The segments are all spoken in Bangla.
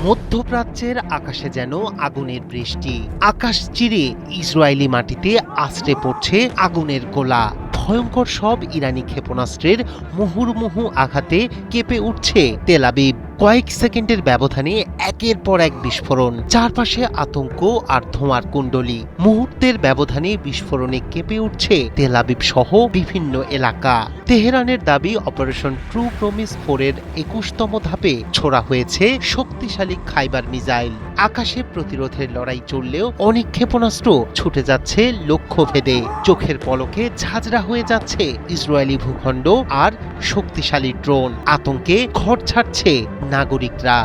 মধ্যপ্রাচ্যের আকাশে যেন আগুনের বৃষ্টি। আকাশ চিরে ইসরায়েলি মাটিতে আছড়ে পড়ছে আগুনের গোলা। ভয়ঙ্কর সব ইরানি ক্ষেপণাস্ত্রের মুহুর্মুহু আঘাতে কেঁপে উঠছে তেল আবিব। কয়েক সেকেন্ডের ব্যবধানে একের পর এক বিস্ফোরণ, চারপাশে আতঙ্ক আর ধোঁয়ার কুণ্ডলী। মুহূর্তের ব্যবধানে বিস্ফোরণে কেঁপে উঠছে তেল আবিব সহ বিভিন্ন এলাকা। তেহরানের দাবি, অপারেশন ট্রু প্রমিস 4 এর 21তম ধাপে ছোড়া হয়েছে শক্তিশালী খাইবার মিসাইল। আকাশে প্রতিরোধের লড়াই চললেও অনেক ক্ষেপণাস্ত্র ছুটে যাচ্ছে লক্ষ্যভেদে। চোখের পলকে ঝাঁঝরা হয়ে যাচ্ছে ইসরায়েলি ভূখণ্ড আর শক্তিশালী ড্রোন। আতঙ্কে ঘর ছাড়ছে নাগরিকরা।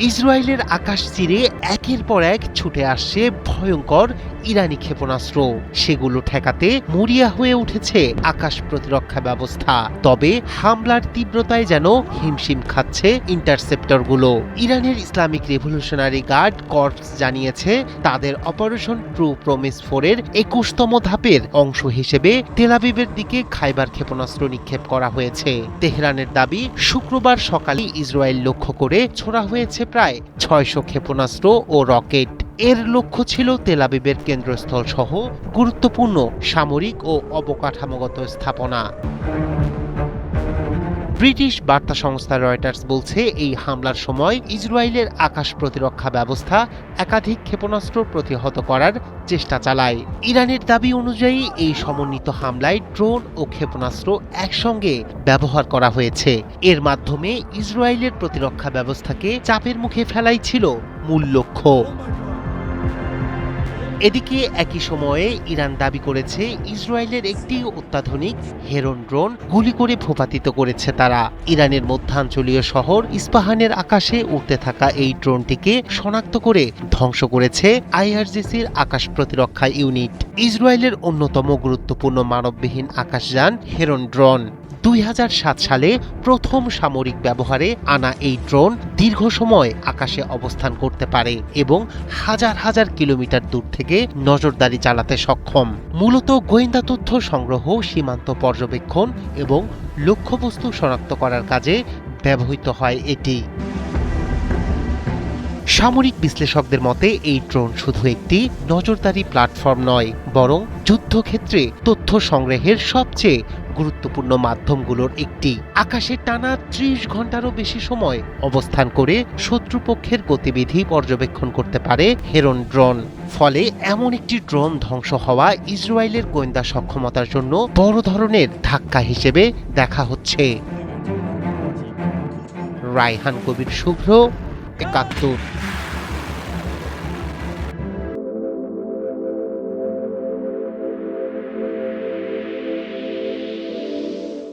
ইসরায়েলের আকাশ চিরে একের পর এক ছুটে আসছে ভয়ঙ্কর ইরানি ক্ষেপণাস্ত্র। সেগুলো ঠেকাতে মরিয়া হয়ে উঠেছে আকাশ প্রতিরক্ষা ব্যবস্থা। তবে হামলার তীব্রতায় যেন হিমশিম খাচ্ছে ইন্টারসেপ্টরগুলো। ইরানের ইসলামিক রেভলিউশনারি গার্ড কর্পস জানিয়েছে, তাদের অপারেশন ট্রু প্রমিস 4 এর 21তম ধাপের অংশ হিসেবে তেল আবিবের দিকে খাইবার ক্ষেপণাস্ত্র নিক্ষেপ করা হয়েছে। তেহরানের দাবি, শুক্রবার সকালে ইসরায়েল লক্ষ্য করে ছোড়া হয়েছে প্রায় 600 ক্ষেপণাস্ত্র ও রকেট। এর লক্ষ্য ছিল তেল আবিবের কেন্দ্রস্থল সহ গুরুত্বপূর্ণ সামরিক ও অবকাঠামোগত স্থাপনা। ব্রিটিশ বার্তা সংস্থা রয়টার্স বলছে, এই হামলার সময় ইসরায়েলের আকাশ প্রতিরক্ষা ব্যবস্থা একাধিক ক্ষেপণাস্ত্র প্রতিহত করার চেষ্টা চালায়। ইরানের দাবি অনুযায়ী এই সমন্বিত হামলায় ড্রোন ও ক্ষেপণাস্ত্র একসঙ্গে ব্যবহার করা হয়েছে। এর মাধ্যমে ইসরায়েলের প্রতিরক্ষা ব্যবস্থাকে চাপের মুখে ফেলাই ছিল মূল লক্ষ্য। এদিকে একই সময়ে ইরান দাবি করেছে, ইসরায়েলের একটি অত্যাধুনিক হেরন ড্রোন গুলি করে ভূপাতিত করেছে তারা। ইরানের মধ্যাঞ্চলীয় শহর ইস্পাহানের আকাশে উড়তে থাকা এই ড্রোনটিকে শনাক্ত করে ধ্বংস করেছে আইআরজিসির আকাশ প্রতিরক্ষা ইউনিট। ইসরায়েলের অন্যতম গুরুত্বপূর্ণ মানববিহীন আকাশযান হেরন ড্রোন। 2007 সালে প্রথম সামরিক ব্যবহারে আনা এই ড্রোন দীর্ঘ সময় আকাশে অবস্থান করতে পারে এবং হাজার হাজার কিলোমিটার দূর থেকে নজরদারি চালাতে সক্ষম। মূলত গোয়েন্দা তথ্য সংগ্রহ, সীমান্ত পর্যবেক্ষণ এবং লক্ষ্যবস্তু শনাক্ত করার কাজে ব্যবহৃত হয় এটি। সামরিক বিশ্লেষকদের মতে, এই ড্রোন শুধু একটি নজরদারি প্ল্যাটফর্ম নয়, বরং যুদ্ধক্ষেত্রে তথ্য সংগ্রহের সবচেয়ে গুরুত্বপূর্ণ মাধ্যমগুলোর একটি। আকাশে টানা 30 ঘন্টারও বেশি সময় অবস্থান করে শত্রুপক্ষের গতিবিধি পর্যবেক্ষণ করতে পারে হেরন ড্রোন। ফলে এমন একটি ড্রোন ধ্বংস হওয়া ইসরায়েলের গোয়েন্দা সক্ষমতার জন্য বড় ধরনের ধাক্কা হিসেবে দেখা হচ্ছে। রায়হান কবির শুভ্র, 71।